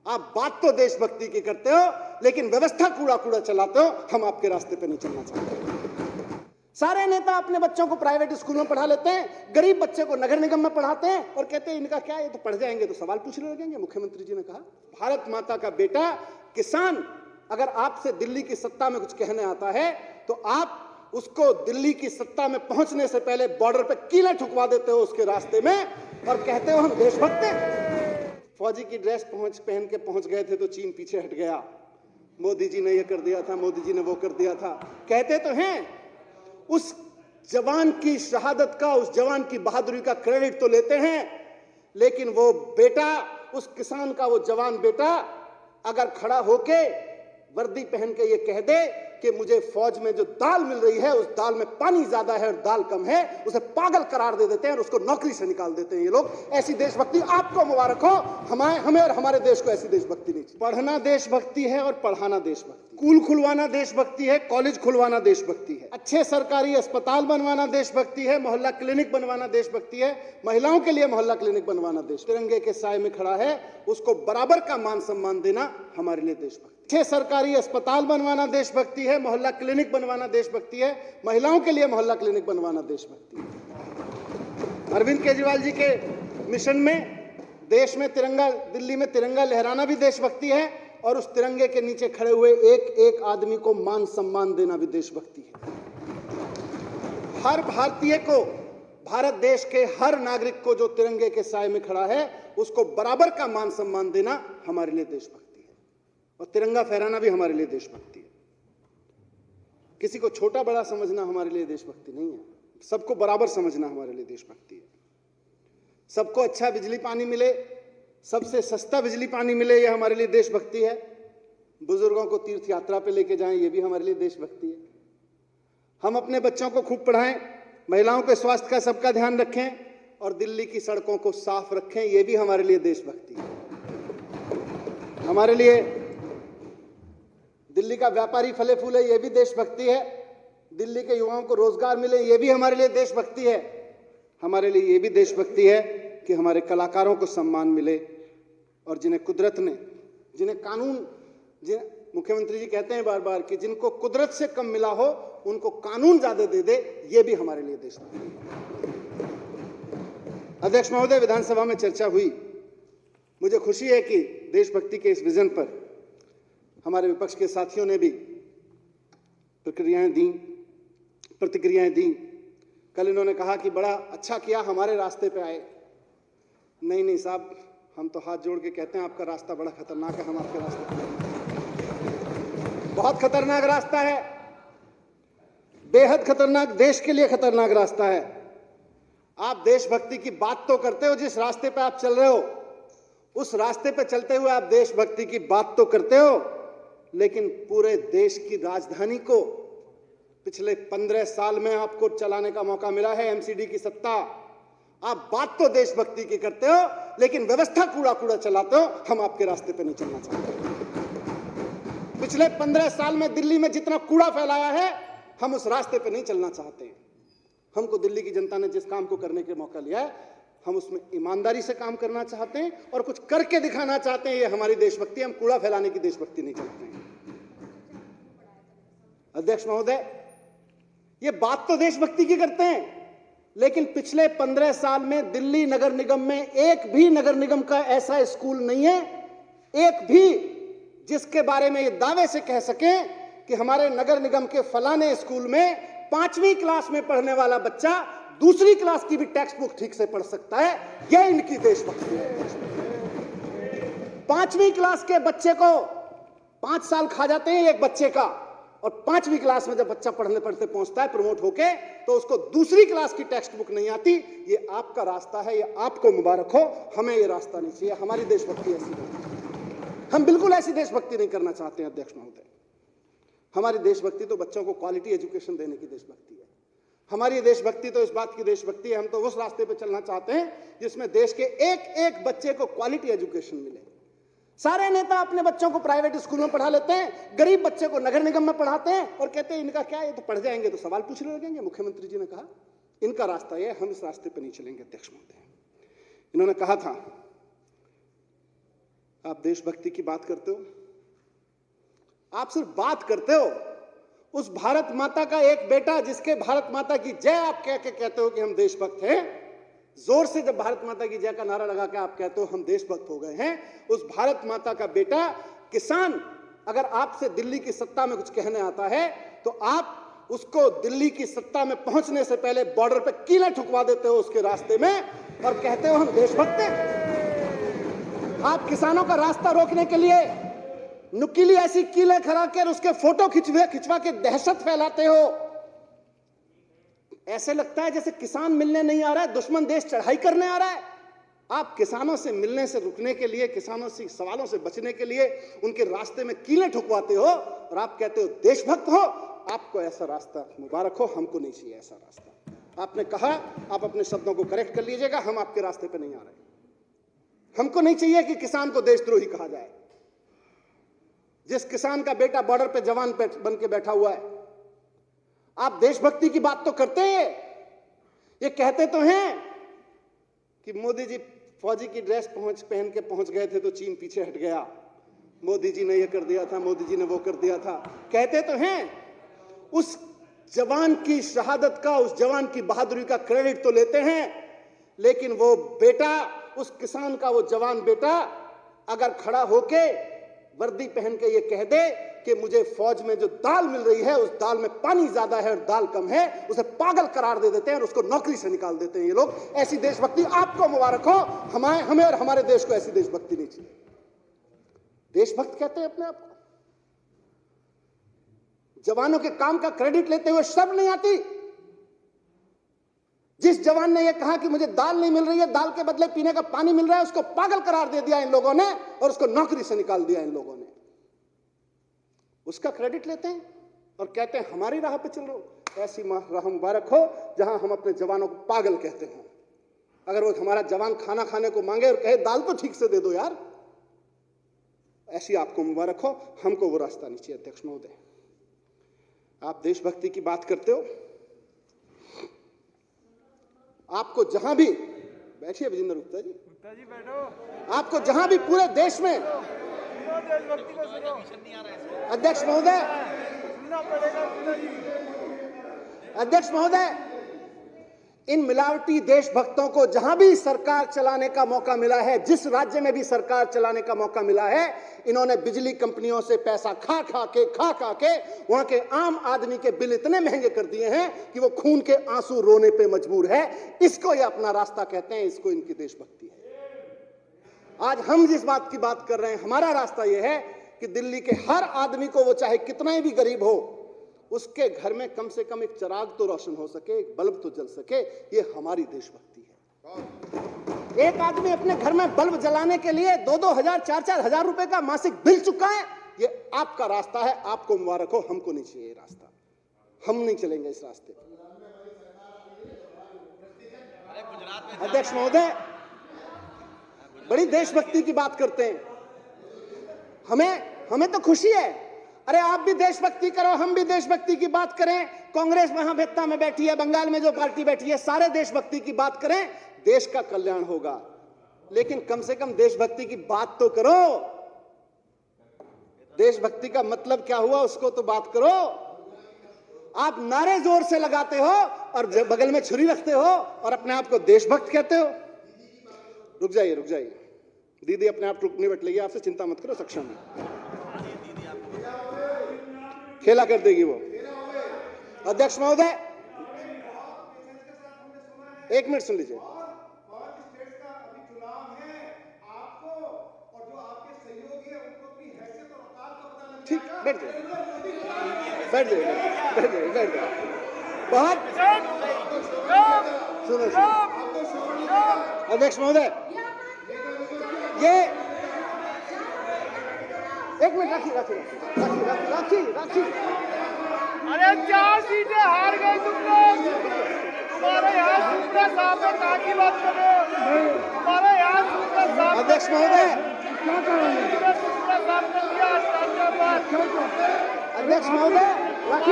आप बात तो देशभक्ति की करते हो, लेकिन व्यवस्था कूड़ा कूड़ा चलाते हो। हम आपके रास्ते पे नहीं चलना चाहते। सारे नेता अपने बच्चों को प्राइवेट स्कूल में पढ़ा लेते हैं, गरीब बच्चे को नगर निगम में पढ़ाते हैं और कहते हैं इनका क्या, ये तो पढ़ जाएंगे तो सवाल पूछने लगेंगे। मुख्यमंत्री जी ने कहा भारत माता का बेटा किसान अगर आपसे दिल्ली की सत्ता में कुछ कहने आता है तो आप उसको दिल्ली की सत्ता में पहुंचने से पहले बॉर्डर पे कीलें ठुकवा देते हो उसके रास्ते में और कहते हो हम देशभक्त हैं। फौजी की ड्रेस पहन के पहुंच गए थे तो चीन पीछे हट गया, मोदी जी ने ये कर दिया था, मोदी जी ने वो कर दिया था, कहते तो हैं। उस जवान की शहादत का, उस जवान की बहादुरी का क्रेडिट तो लेते हैं, लेकिन वो बेटा, उस किसान का वो जवान बेटा अगर खड़ा होके वर्दी पहन के ये कह दे कि मुझे फौज में जो दाल मिल रही है उस दाल में पानी ज्यादा है और दाल कम है, उसे पागल करार दे देते हैं और उसको नौकरी से निकाल देते हैं ये लोग। ऐसी देशभक्ति आपको मुबारक हो, हमें और हमारे देश को ऐसी देशभक्ति नहीं चाहिए। पढ़ना देशभक्ति है और पढ़ाना देशभक्ति, स्कूल खुलवाना देशभक्ति है, कॉलेज खुलवाना देशभक्ति है, अच्छे सरकारी अस्पताल बनवाना देशभक्ति है, मोहल्ला क्लिनिक बनवाना देशभक्ति है, महिलाओं के लिए मोहल्ला क्लिनिक बनवाना देश। तिरंगे के साए में खड़ा है उसको बराबर का मान सम्मान देना हमारे लिए देशभक्ति। अच्छे सरकारी अस्पताल बनवाना देशभक्ति है, मोहल्ला क्लिनिक बनवाना देशभक्ति है, महिलाओं के लिए मोहल्ला क्लिनिक बनवाना देशभक्ति है। अरविंद केजरीवाल जी के मिशन में देश में तिरंगा, दिल्ली में तिरंगा लहराना भी देशभक्ति है और उस तिरंगे के नीचे खड़े हुए एक एक आदमी को मान सम्मान देना भी देशभक्ति है। हर भारतीय को, भारत देश के हर नागरिक को जो तिरंगे के साए में खड़ा है उसको बराबर का मान सम्मान देना हमारे लिए देशभक्ति है और तिरंगा फहराना भी हमारे लिए देशभक्ति है। किसी को छोटा बड़ा समझना हमारे लिए देशभक्ति नहीं है, सबको बराबर समझना हमारे लिए देशभक्ति है। सबको अच्छा बिजली पानी मिले, सबसे सस्ता बिजली पानी मिले, यह हमारे लिए देशभक्ति है। बुजुर्गों को तीर्थ यात्रा पे लेके जाएं, ये भी हमारे लिए देशभक्ति है। हम अपने बच्चों को खूब पढ़ाएं, महिलाओं के स्वास्थ्य का सबका ध्यान रखें और दिल्ली की सड़कों को साफ रखें, ये भी हमारे लिए देशभक्ति है। हमारे लिए दिल्ली का व्यापारी फले फूले, ये भी देशभक्ति है। दिल्ली के युवाओं को रोजगार मिले, ये भी हमारे लिए देशभक्ति है। हमारे लिए ये भी देशभक्ति है कि हमारे कलाकारों को सम्मान मिले और जिन्हें कुदरत ने, जिन्हें कानून, मुख्यमंत्री जी कहते हैं बार बार कि जिनको कुदरत से कम मिला हो उनको कानून ज्यादा दे दे, ये भी हमारे लिए देशभक्ति है। अध्यक्ष महोदय, विधानसभा में चर्चा हुई, मुझे खुशी है कि देशभक्ति के इस विजन पर हमारे विपक्ष के साथियों ने भी प्रतिक्रियाएं दी। कल इन्होंने कहा कि बड़ा अच्छा किया हमारे रास्ते पे आए। नहीं साहब, हम तो हाथ जोड़ के कहते हैं आपका रास्ता बड़ा खतरनाक है, हम आपके रास्ते पे बहुत खतरनाक रास्ता है, बेहद खतरनाक, देश के लिए खतरनाक रास्ता है। आप देशभक्ति की बात तो करते हो, जिस रास्ते पे आप चल रहे हो उस रास्ते पे चलते हुए आप देशभक्ति की बात तो करते हो, लेकिन पूरे देश की राजधानी को पिछले 15 साल में आपको चलाने का मौका मिला है, एमसीडी की सत्ता। आप बात तो देशभक्ति की करते हो, लेकिन व्यवस्था कूड़ा कूड़ा चलाते हो। हम आपके रास्ते पे नहीं चलना चाहते। पिछले 15 साल में दिल्ली में जितना कूड़ा फैलाया है, हम उस रास्ते पे नहीं चलना चाहते। हमको दिल्ली की जनता ने जिस काम को करने के मौका लिया है, हम उसमें ईमानदारी से काम करना चाहते हैं और कुछ करके दिखाना चाहते हैं। ये हमारी देशभक्ति, हम कूड़ा फैलाने की देशभक्ति नहीं चाहते हैं। अध्यक्ष महोदय, ये बात तो देशभक्ति की करते हैं, लेकिन पिछले 15 साल में दिल्ली नगर निगम में एक भी नगर निगम का ऐसा स्कूल नहीं है, एक भी, जिसके बारे में ये दावे से कह सकें कि हमारे नगर निगम के फलाने स्कूल में 5वीं क्लास में पढ़ने वाला बच्चा दूसरी क्लास की भी टेक्स्ट बुक ठीक से पढ़ सकता है। यह इनकी देशभक्ति है। 5वीं क्लास के बच्चे को 5 साल खा जाते हैं एक बच्चे का, और 5वीं क्लास में जब बच्चा पढ़ने पढ़ते पहुंचता है प्रमोट होके, तो उसको दूसरी क्लास की टेक्स्ट बुक नहीं आती। ये आपका रास्ता है, ये आपको मुबारक हो, हमें ये रास्ता नहीं चाहिए। हमारी देशभक्ति ऐसी नहीं, हम बिल्कुल ऐसी देशभक्ति नहीं करना चाहते हैं। अध्यक्ष महोदय, हमारी देशभक्ति तो बच्चों को क्वालिटी एजुकेशन देने की देशभक्ति है। हमारी देशभक्ति तो इस बात की देशभक्ति है, हम तो उस रास्ते पे चलना चाहते हैं जिसमें देश के एक एक बच्चे को क्वालिटी एजुकेशन मिले। सारे नेता अपने बच्चों को प्राइवेट स्कूल में पढ़ा लेते हैं, गरीब बच्चे को नगर निगम में पढ़ाते हैं और कहते हैं इनका क्या, ये तो पढ़ जाएंगे तो सवाल पूछने लगेंगे। मुख्यमंत्री जी ने कहा इनका रास्ता ये, हम इस रास्ते पे नहीं चलेंगे। अध्यक्ष महोदय, इन्होंने कहा था आप देशभक्ति की बात करते हो, आप सिर्फ बात करते हो। उस भारत माता का एक बेटा जिसके भारत माता की जय आप कह के कहते हो कि हम देशभक्त हैं, जोर से जब भारत माता की जय का नारा लगा के आप कहते हो हम देशभक्त हो गए हैं, उस भारत माता का बेटा किसान अगर आपसे दिल्ली की सत्ता में कुछ कहने आता है तो आप उसको दिल्ली की सत्ता में पहुंचने से पहले बॉर्डर पे कीलें ठुकवा देते हो उसके रास्ते में और कहते हो हम देशभक्त हैं। आप किसानों का रास्ता रोकने के लिए नुकीली ऐसी कीलें खड़ा कर उसके फोटो खिंचवा के दहशत फैलाते हो। ऐसे लगता है जैसे किसान मिलने नहीं आ रहा है, दुश्मन देश चढ़ाई करने आ रहा है। आप किसानों से मिलने से रुकने के लिए, किसानों से सवालों से बचने के लिए उनके रास्ते में कीलें ठुकवाते हो और आप कहते हो देशभक्त हो। आपको ऐसा रास्ता मुबारक हो, हमको नहीं चाहिए ऐसा रास्ता। आपने कहा, आप अपने शब्दों को करेक्ट कर लीजिएगा, हम आपके रास्ते पे नहीं आ रहे। हमको नहीं चाहिए कि किसान को देशद्रोही कहा जाए। जिस किसान का बेटा बॉर्डर पे जवान बन के बैठा हुआ है, आप देशभक्ति की बात तो करते हैं, ये कहते तो हैं कि मोदी जी फौजी की ड्रेस पहन के पहुंच गए थे तो चीन पीछे हट गया, मोदी जी ने ये कर दिया था, मोदी जी ने वो कर दिया था, कहते तो हैं। उस जवान की शहादत का, उस जवान की बहादुरी का क्रेडिट तो लेते हैं, लेकिन वो बेटा, उस किसान का वो जवान बेटा अगर खड़ा होके वर्दी पहन के ये कह दे कि मुझे फौज में जो दाल मिल रही है उस दाल में पानी ज्यादा है और दाल कम है, उसे पागल करार दे देते हैं और उसको नौकरी से निकाल देते हैं ये लोग। ऐसी देशभक्ति आपको मुबारक हो, हमें और हमारे देश को ऐसी देशभक्ति नहीं चाहिए। देशभक्त कहते हैं अपने आप को। जवानों के काम का क्रेडिट लेते हुए शर्म नहीं आती? जिस जवान ने यह कहा कि मुझे दाल नहीं मिल रही है, दाल के बदले पीने का पानी मिल रहा है, उसको पागल करार दे दिया इन लोगों ने और उसको नौकरी से निकाल दिया इन लोगों ने। उसका क्रेडिट लेते हैं और कहते हैं हमारी राह पे चल रहे हो। ऐसी राह मुबारक हो जहां हम अपने जवानों को पागल कहते हैं। अगर वो हमारा जवान खाना खाने को मांगे और कहे दाल तो ठीक से दे दो यार, ऐसी आपको मुबारक हो, हमको वो रास्ता नहीं चाहिए। अध्यक्ष महोदय, आप देशभक्ति की बात करते हो, आपको जहां भी, बैठिए विजेंद्र गुप्ता जी, बैठो, आपको जहां भी पूरे देश में, अध्यक्ष महोदय, अध्यक्ष महोदय, इन मिलावटी देशभक्तों को जहां भी सरकार चलाने का मौका मिला है, जिस राज्य में भी सरकार चलाने का मौका मिला है, इन्होंने बिजली कंपनियों से पैसा खा खा के वहां के आम आदमी के बिल इतने महंगे कर दिए हैं कि वो खून के आंसू रोने पे मजबूर है। इसको ये अपना रास्ता कहते हैं, इसको इनकी देशभक्ति है। आज हम जिस बात की बात कर रहे हैं, हमारा रास्ता यह है कि दिल्ली के हर आदमी को, वो चाहे कितना ही भी गरीब हो, उसके घर में कम से कम एक चिराग तो रोशन हो सके, एक बल्ब तो जल सके। ये हमारी देशभक्ति है। एक आदमी अपने घर में बल्ब जलाने के लिए 2-2 हजार, 4-4 हजार रुपए का मासिक बिल चुका है। ये आपका रास्ता है, आपको मुबारक हो, हमको नहीं चाहिए ये रास्ता, हम नहीं चलेंगे इस रास्ते पर। अध्यक्ष महोदय, बड़ी देशभक्ति की बात करते हैं, हमें तो खुशी है। अरे आप भी देशभक्ति करो, हम भी देशभक्ति की बात करें। कांग्रेस वहां बेत्ता में बैठी है, बंगाल में जो पार्टी बैठी है, सारे देशभक्ति की बात करें, देश का कल्याण होगा। लेकिन कम से कम देशभक्ति की बात तो करो। देशभक्ति का मतलब क्या हुआ उसको तो बात करो। आप नारे जोर से लगाते हो और बगल में छुरी रखते हो और अपने आप को देशभक्त कहते हो। रुक जाइए, दीदी अपने आप निपट लेगी, आपसे चिंता मत करो, सक्षम है, खेला कर देगी वो। अध्यक्ष महोदय, एक मिनट सुन लीजिए। ठीक, बैठ जाइए। बहुत सुनो। अध्यक्ष महोदय, ये एक मिनट राखी। अरे 4 सीटें हार गए तुम लोग। तुम्हारे यहाँ सुप्रा साहब ने कहा की बात कर रहे हो। तुम्हारे यहाँ सुप्रा साहब, अध्यक्ष महोदय, सुप्रा साहब ने दिया। अध्यक्ष महोदय, राखी।